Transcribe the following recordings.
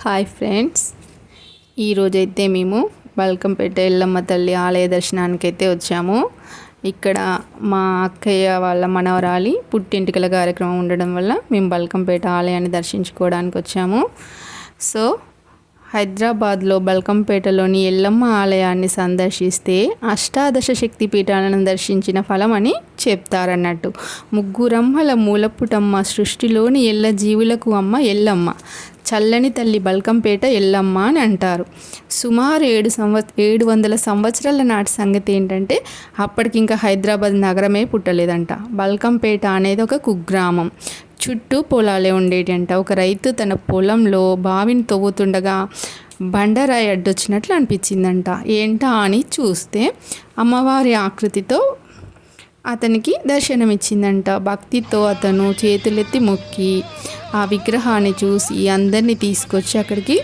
Hi friends, ఈరోజైతే మేము బల్కంపేట ఎల్లమ్మ తల్లి ఆలయ దర్శనానికి అయితే వచ్చాము. ఇక్కడ మా అక్కయ్య వాళ్ళ మనవరాలి పుట్టింటికల కార్యక్రమం ఉండడం వల్ల మేము బల్కంపేట ఆలయాన్ని దర్శించుకోవడానికి వచ్చాము. సో హైదరాబాద్లో బల్కంపేటలోని ఎల్లమ్మ ఆలయాన్ని సందర్శిస్తే అష్టాదశ శక్తి పీఠాలను దర్శించిన ఫలం అని చెప్తారన్నట్టు. ముగ్గురమ్మల మూలపుటమ్మ, సృష్టిలోని ఎల్ల జీవులకు అమ్మ ఎల్లమ్మ, చల్లని తల్లి బల్కంపేట ఎల్లమ్మ అని అంటారు. సుమారు 700 సంవత్సరాల నాటి సంగతి ఏంటంటే అప్పటికి ఇంకా హైదరాబాద్ నగరమే పుట్టలేదంట. బల్కంపేట అనేది ఒక కుగ్రామం, చుట్టూ పొలాలే ఉండేటంట. ఒక రైతు తన పొలంలో బావిని తవ్వుతుండగా బండరాయి అడ్డొచ్చినట్లు అనిపించిందంట. ఏంటా అని చూస్తే అమ్మవారి ఆకృతితో అతనికి దర్శనమిచ్చిందంట. భక్తితో అతను చేతులెత్తి మొక్కి ఆ విగ్రహాన్ని చూసి అందరినీ తీసుకొచ్చి అక్కడికి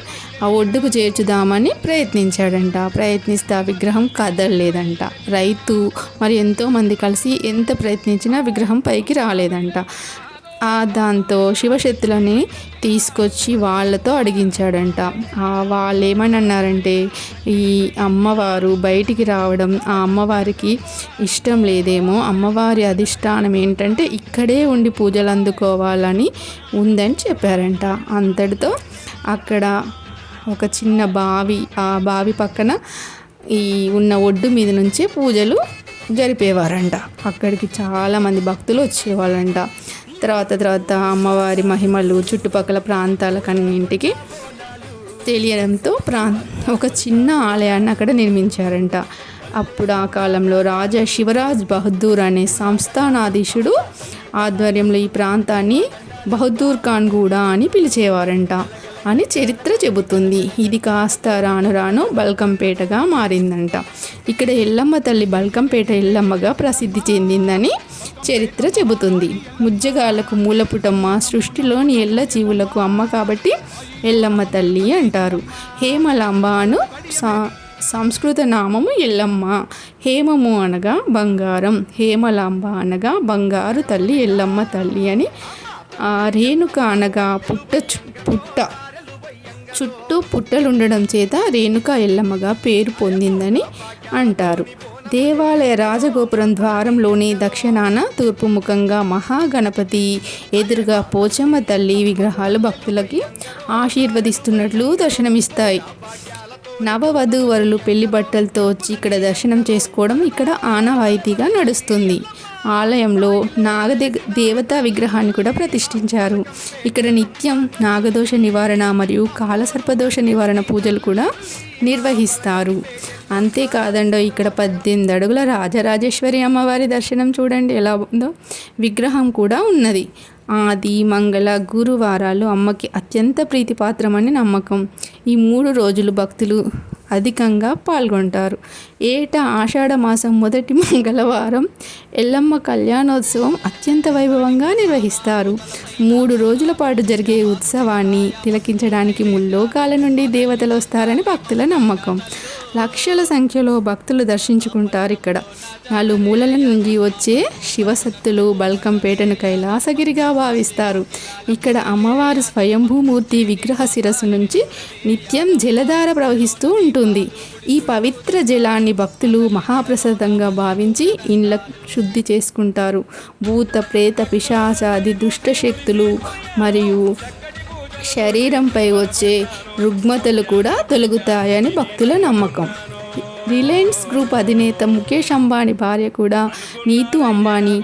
ఆ ఒడ్డుకు చేర్చుదామని ప్రయత్నించాడంట. ప్రయత్నిస్తే ఆ విగ్రహం కదలలేదంట. రైతు మరి ఎంతోమంది కలిసి ఎంత ప్రయత్నించినా విగ్రహం పైకి రాలేదంట. దాంతో శివశక్తులని తీసుకొచ్చి వాళ్ళతో అడిగించాడంట. వాళ్ళు ఏమని అన్నారంటే, ఈ అమ్మవారు బయటికి రావడం ఆ అమ్మవారికి ఇష్టం లేదేమో, అమ్మవారి అధిష్టానం ఏంటంటే ఇక్కడే ఉండి పూజలు అందుకోవాలని ఉందని చెప్పారంట. అంతటితో అక్కడ ఒక చిన్న బావి, ఆ బావి పక్కన ఈ ఉన్న ఒడ్డు మీద నుంచే పూజలు జరిపేవారంట. అక్కడికి చాలామంది భక్తులు వచ్చేవాళ్ళంట. తర్వాత అమ్మవారి మహిమలు చుట్టుపక్కల ప్రాంతాలకన్నింటికి తెలియడంతో ఒక చిన్న ఆలయాన్ని అక్కడ నిర్మించారంట. అప్పుడు ఆ కాలంలో రాజా శివరాజ్ బహదూర్ అనే సంస్థానాధీశుడు ఆధ్వర్యంలో ఈ ప్రాంతాన్ని బహదూర్ ఖాన్ గూడ అని పిలిచేవారంట అని చరిత్ర చెబుతుంది. ఇది కాస్త రాను రాను బల్కంపేటగా మారిందంట. ఇక్కడ ఎల్లమ్మ తల్లి బల్కంపేట ఎల్లమ్మగా ప్రసిద్ధి చెందిందని చరిత్ర చెబుతుంది. ముజ్జగాలకు మూలపుటమ్మ, సృష్టిలోని ఎల్ల జీవులకు అమ్మ కాబట్టి ఎల్లమ్మ తల్లి అంటారు. హేమలాంబ అను సంస్కృత నామము ఎల్లమ్మ. హేమము అనగా బంగారం, హేమలాంబ అనగా బంగారు తల్లి, ఎల్లమ్మ తల్లి అని. రేణుక అనగా పుట్ట చుట్టూ పుట్టలుండడం చేత రేణుక ఎల్లమ్మగా పేరు పొందిందని అంటారు. దేవాలయ రాజగోపురం ద్వారంలోని దక్షిణాన తూర్పు ముఖంగా మహాగణపతి, ఎదురుగా పోచమ్మ తల్లి విగ్రహాలు భక్తులకి ఆశీర్వదిస్తున్నట్లు దర్శనమిస్తాయి. నవవధూవరులు పెళ్లి బట్టలతో వచ్చి ఇక్కడ దర్శనం చేసుకోవడం ఇక్కడ ఆనవాయితీగా నడుస్తుంది. ఆలయంలో దేవతా విగ్రహాన్ని కూడా ప్రతిష్ఠించారు. ఇక్కడ నిత్యం నాగదోష నివారణ మరియు కాలసర్పదోష నివారణ పూజలు కూడా నిర్వహిస్తారు. అంతేకాదండో ఇక్కడ 18 అడుగుల రాజరాజేశ్వరి అమ్మవారి దర్శనం చూడండి ఎలా ఉందో. విగ్రహం కూడా ఉన్నది. ఆది, మంగళ, గురువారాలు అమ్మకి అత్యంత ప్రీతిపాత్రమని నమ్మకం. ఈ 3 రోజులు భక్తులు అధికంగా పాల్గొంటారు. ఏటా ఆషాఢ మాసం మొదటి మంగళవారం ఎల్లమ్మ కళ్యాణోత్సవం అత్యంత వైభవంగా నిర్వహిస్తారు. 3 రోజుల పాటు జరిగే ఉత్సవాన్ని తిలకించడానికి ముల్లోకాల నుండి దేవతలు వస్తారని భక్తుల నమ్మకం. లక్షల సంఖ్యలో భక్తులు దర్శించుకుంటారు. ఇక్కడ 4 మూలల నుండి వచ్చే శివశక్తులు బల్కంపేటను కైలాసగిరిగా భావిస్తారు. ఇక్కడ అమ్మవారి స్వయంభూమూర్తి విగ్రహ శిరస్సు నుంచి నిత్యం జలధార ప్రవహిస్తూ ఉంటుంది. ఈ పవిత్ర జలాన్ని భక్తులు మహాప్రసాదంగా భావించి ఇండ్ల శుద్ధి చేసుకుంటారు. భూత, ప్రేత, పిశాచాది దుష్టశక్తులు మరియు శరీరంపై వచ్చే రుగ్మతలు కూడా తొలగుతాయని భక్తుల నమ్మకం. రిలయన్స్ గ్రూప్ అధినేత ముఖేష్ అంబానీ భార్య కూడా నీతూ అంబానీ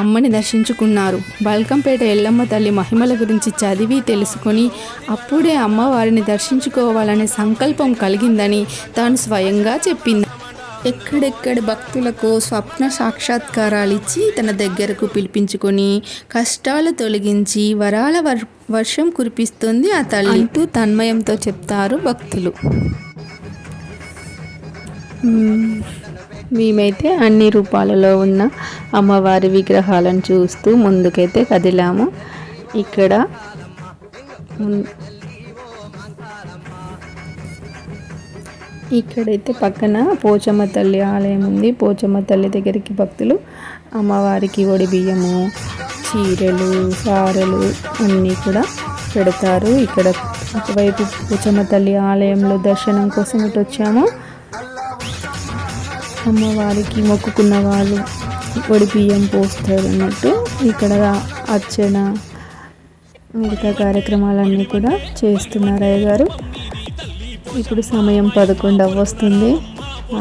అమ్మని దర్శించుకున్నారు. బల్కంపేట ఎల్లమ్మ తల్లి మహిమల గురించి చదివి తెలుసుకొని అప్పుడే అమ్మవారిని దర్శించుకోవాలనే సంకల్పం కలిగిందని తాను స్వయంగా చెప్పింది. ఎక్కడెక్కడి భక్తులకు స్వప్న సాక్షాత్కారాలు ఇచ్చి తన దగ్గరకు పిలిపించుకొని కష్టాలు తొలగించి వరాల వర్షం కురిపిస్తుంది ఆ తల్లి అంటూ తన్మయంతో చెప్తారు భక్తులు. మేమైతే అన్ని రూపాలలో ఉన్న అమ్మవారి విగ్రహాలను చూస్తూ ముందుకైతే కదిలాము. ఇక్కడైతే పక్కన పోచమ్మ తల్లి ఆలయం ఉంది. పోచమ్మ తల్లి దగ్గరికి భక్తులు అమ్మవారికి ఒడి బియ్యము, చీరలు, సారెలు అన్నీ కూడా పెడతారు. ఇక్కడ ఒకవైపు పోచమ్మ తల్లి ఆలయంలో దర్శనం కోసం ఇటు వచ్చాము. అమ్మవారికి మొక్కుకున్న వాళ్ళు ఒడి బియ్యం పోస్తారు అన్నట్టు. ఇక్కడ అర్చన మిగతా కార్యక్రమాలన్నీ కూడా చేస్తున్నారు అయ్యగారు. ఇప్పుడు సమయం 11 వస్తుంది.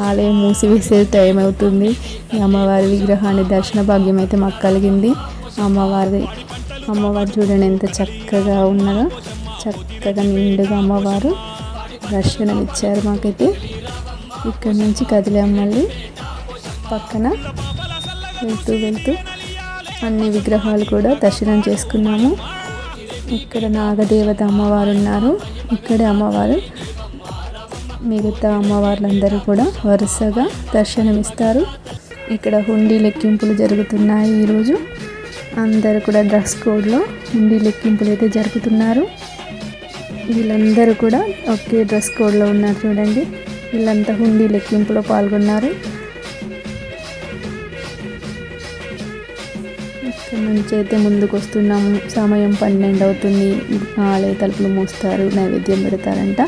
ఆలయం మూసివేసే టైం అవుతుంది. ఈ అమ్మవారి విగ్రహాన్ని దర్శన భాగ్యం అయితే మాకు కలిగింది. అమ్మవారు చూడండి ఎంత చక్కగా ఉన్నదో, చక్కగా నిండుగా అమ్మవారు దర్శనం ఇచ్చారు మాకైతే. ఇక్కడ నుంచి కదిలాం. మళ్ళీ పక్కన వెళ్తూ అన్ని విగ్రహాలు కూడా దర్శనం చేసుకున్నాము. ఇక్కడ నాగదేవత అమ్మవారు ఉన్నారు. ఇక్కడే అమ్మవారు మిగతా అమ్మవార్లందరూ కూడా వరుసగా దర్శనమిస్తారు. ఇక్కడ హుండీ లెక్కింపులు జరుగుతున్నాయి. ఈరోజు అందరూ కూడా డ్రెస్ కోడ్లో హుండీ లెక్కింపులు అయితే జరుపుతున్నారు. వీళ్ళందరూ కూడా ఒకే డ్రెస్ కోడ్లో ఉన్నారు చూడండి. వీళ్ళంతా హుండీ లెక్కింపులో పాల్గొన్నారు. ఇక్కడ నుంచి అయితే ముందుకు వస్తున్నాము. సమయం 12 అవుతుంది. ఆలయ తలుపులు మూస్తారు, నైవేద్యం పెడతారంట.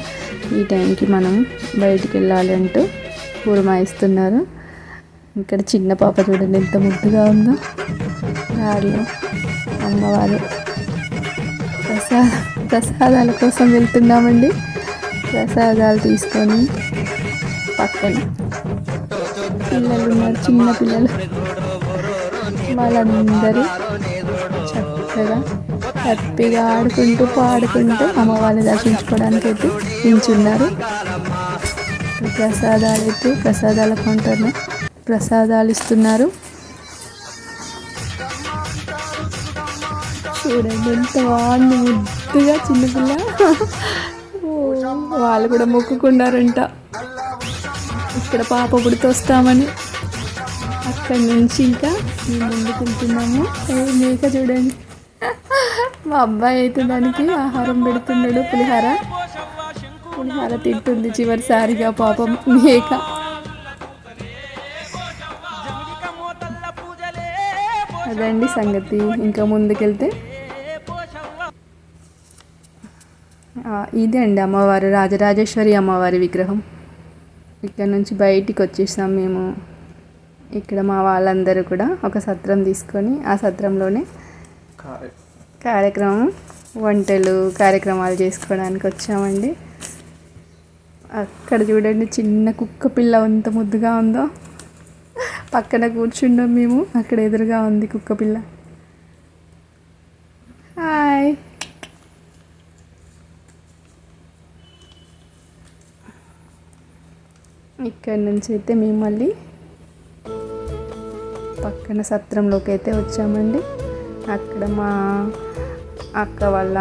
ఈ టైంకి మనం బయటికి వెళ్ళాలి అంటూ పురమాయిస్తున్నారు. ఇక్కడ చిన్న పాప చూడండి ఎంత ముద్దుగా ఉందో. దారిలో అమ్మవారు ప్రసాదాల కోసం వెళ్తున్నామండి. ప్రసాదాలు తీసుకొని పక్కన పిల్లలు ఉన్నారు, చిన్న పిల్లలు. వాళ్ళందరూ చక్కగా హ్యాపీగా ఆడుకుంటూ పాడుకుంటూ అమ్మవారిని దర్శించుకోవడానికి అయితే నిల్చున్నారు. ప్రసాదాల కౌంటర్లో ప్రసాదాలు ఇస్తున్నారు. చూడండి ఎంత బాగుంది, ముద్దుగా చిన్నపిల్ల. వాళ్ళు కూడా మొక్కుకున్నారంట ఇక్కడ పాప పుడితే వస్తామని. అక్కడి నుంచి ఇంకా మేము ముందుకు వెళ్తున్నాము. మేక చూడండి, మా అబ్బాయి అయితే దానికి ఆహారం పెడుతున్నాడు. పులిహార తింటుంది చివరిసారిగా పాపం మేక. అదండి సంగతి. ఇంకా ముందుకెళ్తే ఇదే అండి అమ్మవారు, రాజరాజేశ్వరి అమ్మవారి విగ్రహం. ఇక్కడ నుంచి బయటికి వచ్చేసాం మేము. ఇక్కడ మా వాళ్ళందరూ కూడా ఒక సత్రం తీసుకొని ఆ సత్రంలోనే వంటలు కార్యక్రమాలు చేసుకోవడానికి వచ్చామండి. అక్కడ చూడండి చిన్న కుక్క పిల్ల ఎంత ముద్దుగా ఉందో. పక్కన కూర్చున్నాం మేము. అక్కడ ఎదురుగా ఉంది కుక్క పిల్ల. హాయ్. ఇక్కడ నుంచి అయితే మేము మళ్ళీ పక్కన సత్రంలోకి అయితే వచ్చామండి. అక్కడ మా అక్క వాళ్ళ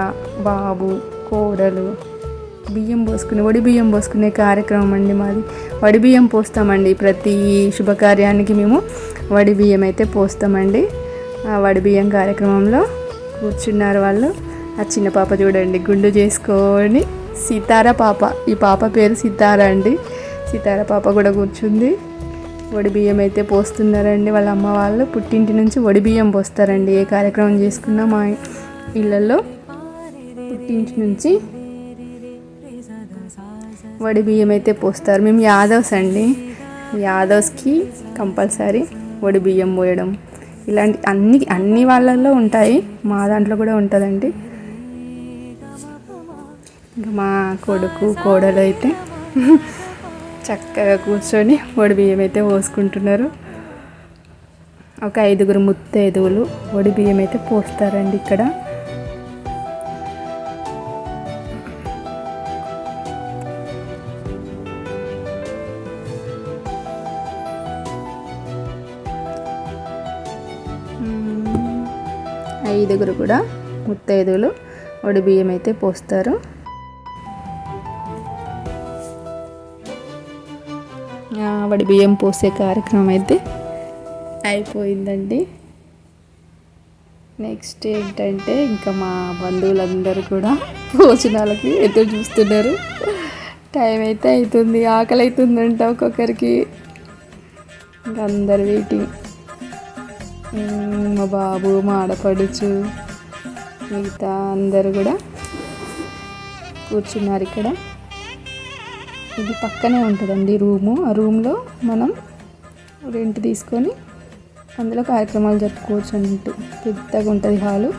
బాబు కోడలు ఒడి బియ్యం పోసుకునే కార్యక్రమం అండి మాది. వడి బియ్యం పోస్తామండి. ప్రతి శుభకార్యానికి మేము వడి బియ్యం అయితే పోస్తామండి. ఆ వడి బియ్యం కార్యక్రమంలో కూర్చున్నారు వాళ్ళు. ఆ చిన్న పాప చూడండి గుండు చేసుకొని, సితారా పాప. ఈ పాప పేరు సితారా అండి. సితారా పాప కూడా కూర్చుంది. వడి బియ్యం అయితే పోస్తున్నారండి. వాళ్ళ అమ్మ వాళ్ళు పుట్టింటి నుంచి వడి బియ్యం పోస్తారండి. ఏ కార్యక్రమం చేసుకున్నా మా ఇళ్ళల్లో పుట్టింటి నుంచి వడి బియ్యం అయితే పోస్తారు. మేము యాదవ్స్ అండి. యాదవ్స్కి కంపల్సరీ వడి బియ్యం పోయడం ఇలాంటి అన్ని వాళ్ళల్లో ఉంటాయి. మా దాంట్లో కూడా ఉంటుందండి. ఇంకా మా కొడుకు కోడలు అయితే చక్కగా కూర్చొని వడి బియ్యం అయితే పోసుకుంటున్నారు. ఒక 5 ముత్తైదువులు వడి బియ్యం అయితే పోస్తారండి ఇక్కడ. ఐదుగురు కూడా ముత్తైదువులు వడి బియ్యం అయితే పోస్తారు. వడి బియ్యం పోసే కార్యక్రమం అయితే అయిపోయిందండి. నెక్స్ట్ ఏంటంటే ఇంకా మా బంధువులందరూ కూడా భోజనాలకి ఎదురు చూస్తున్నారు. టైం అయితే అవుతుంది, ఆకలి అవుతుందంట ఒక్కొక్కరికి. ఇంకా అందరు వెయిటింగ్. మా బాబు, మా ఆడపడుచు, మిగతా అందరూ కూడా కూర్చున్నారు ఇక్కడ. ఇది పక్కనే ఉంటుందండి రూము. ఆ రూమ్లో మనం రెంట్ తీసుకొని అందులో కార్యక్రమాలు జరుపుకోవచ్చు అన్నట్టు. పెద్దగా ఉంటుంది హాలు.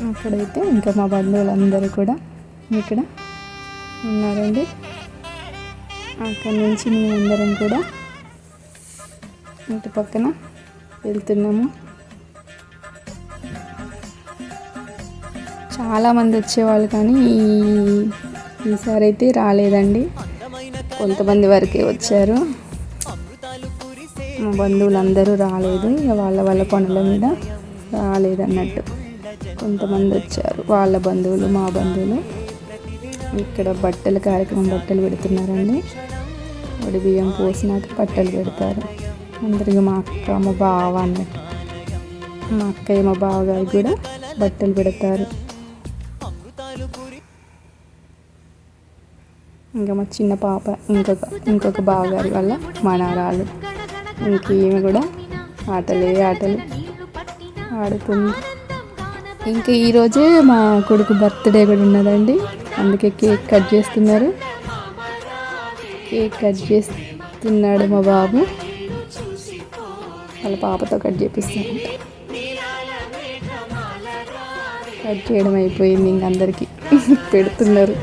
అక్కడైతే ఇంకా మా బంధువులందరూ కూడా ఇక్కడ ఉన్నారండి. అక్కడి నుంచి మేమందరం కూడా ఇంటి పక్కన వెళ్తున్నాము. చాలామంది వచ్చేవాళ్ళు కానీ ఈసారి అయితే రాలేదండి. కొంతమంది వరకే వచ్చారు. మా బంధువులందరూ రాలేదు. ఇక వాళ్ళ పనుల మీద రాలేదన్నట్టు. కొంతమంది వచ్చారు, వాళ్ళ బంధువులు మా బంధువులు. ఇక్కడ బట్టల కార్యక్రమం, బట్టలు పెడుతున్నారండి. వడి బియ్యం పోసినాక బట్టలు పెడతారు అందరికి. మా అక్క, మా బావ అన్నట్టు. మా అక్కయ్య, మా బావగారికి కూడా బట్టలు పెడతారు. ఇంకా మా చిన్న పాప, ఇంకొక బావగారి వల్ల మనవరాలు, ఇంకేమి కూడా ఆటలు ఆడుతుంది. ఇంకా ఈరోజే మా కొడుకు బర్త్డే కూడా ఉన్నదండి. అందుకే కేక్ కట్ చేస్తున్నారు. కేక్ కట్ చేస్తున్నాడు మా బాబు. వాళ్ళ పాపతో కట్ చేపిస్తాను. కట్ చేయడం అయిపోయింది. ఇంక అందరికీ పెడుతున్నారు.